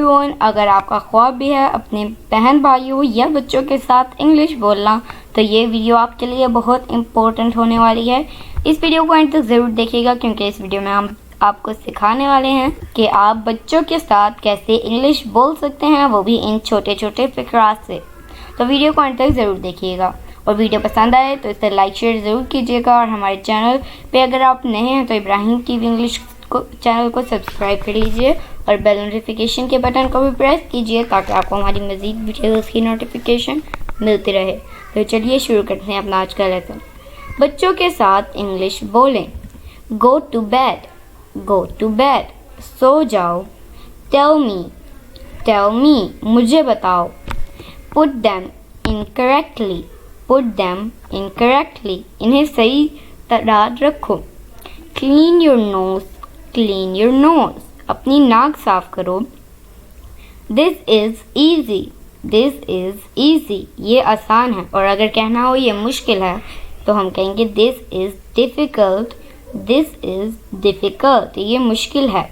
Everyone, अगर आपका ख्वाब भी है अपने बहन भाइयों या बच्चों के साथ इंग्लिश बोलना, तो ये वीडियो आपके लिए बहुत इम्पोर्टेंट होने वाली है। इस वीडियो को अंत तक ज़रूर देखिएगा, क्योंकि इस वीडियो में हम आपको सिखाने वाले हैं कि आप बच्चों के साथ कैसे इंग्लिश बोल सकते हैं, वो भी इन छोटे छोटे फ़िक्रात से। तो वीडियो को अंत तक ज़रूर देखिएगा, और वीडियो पसंद आए तो इसे लाइक शेयर ज़रूर कीजिएगा। और हमारे चैनल पे अगर आप नए हैं तो इब्राहिम टीवी इंग्लिश चैनल को सब्सक्राइब कर लीजिए और बेल नोटिफिकेशन के बटन को भी प्रेस कीजिए, ताकि आपको हमारी मज़ीद वीडियोज़ की नोटिफिकेशन मिलती रहे। तो चलिए शुरू करते हैं अपना आज का लेसन। बच्चों के साथ इंग्लिश बोलें। Go to bed, go to bed, सो जाओ। टेल मी, मुझे बताओ। Put them incorrectly, put them incorrectly, इन्हें सही तरह रखो। Clean your nose, clean your nose, अपनी नाक साफ करो। This is easy, this is easy, ये आसान है। और अगर कहना हो ये मुश्किल है तो हम कहेंगे this is difficult, this is difficult, ये मुश्किल है।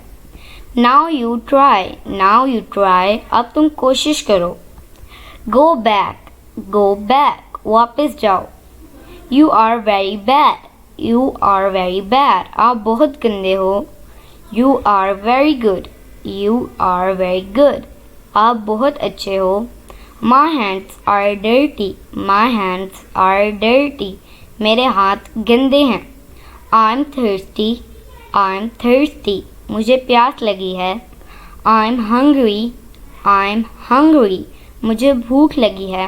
Now you try, now you try, अब तुम कोशिश करो। गो बैक, गो बैक, वापस जाओ। You are very bad, you are very bad, आप बहुत गंदे हो। You are very good, you are very good, आप बहुत अच्छे हो। My hands are dirty, my hands are dirty, मेरे हाथ गंदे हैं। I am thirsty, I am thirsty, मुझे प्यास लगी है। I am hungry, I am hungry, मुझे भूख लगी है।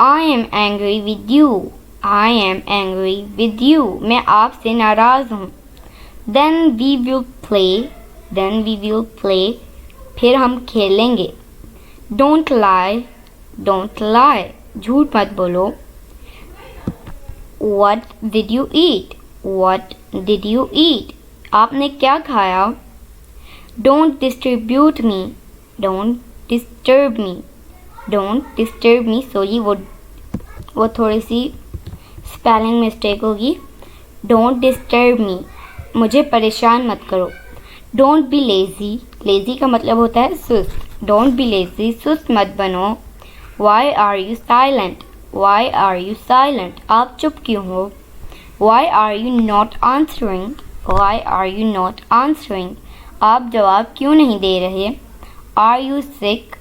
I am angry with you, I am angry with you, मैं आपसे नाराज़ हूँ। Then we will play, then we will play, फिर हम खेलेंगे। डोंट लाई, डोंट लाई, झूठ मत बोलो। What did you eat? What did you eat? आपने क्या खाया? Don't distribute me, don't disturb me, don't disturb me, sorry वो थोड़ी सी स्पेलिंग मिस्टेक होगी। Don't disturb me, मुझे परेशान मत करो। Don't be lazy, lazy का मतलब होता है सुस्त। Don't be lazy, सुस्त मत बनो। Why are you silent? Why are you silent? आप चुप क्यों हो? Why are you not answering? Why are you not answering? आप जवाब क्यों नहीं दे रहे? Are you sick?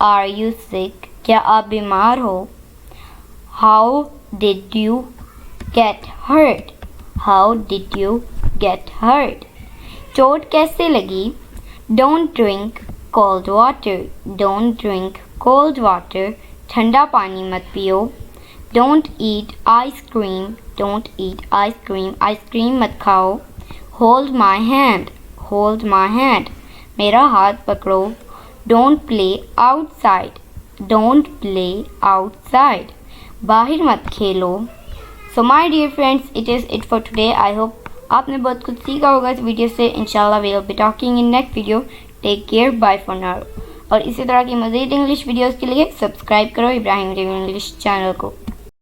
Are you sick? क्या आप बीमार हो? How did you get hurt? How did you get hurt? चोट कैसे लगी? Don't drink cold water, don't drink cold water, ठंडा पानी मत पियो। Don't eat ice cream, don't eat ice cream, ice cream मत खाओ। Hold my hand, hold my hand, मेरा हाथ पकड़ो। Don't play outside, don't play outside, बाहर मत खेलो। So my dear friends, it is it for today. I hope आपने बहुत कुछ सीखा होगा इस वीडियो से। इंशाल्लाह we will be talking in next video. Take care, bye for now. और इसी तरह की मज़ीद इंग्लिश वीडियोस के लिए सब्सक्राइब करो इब्राहिम टीवी इंग्लिश चैनल को।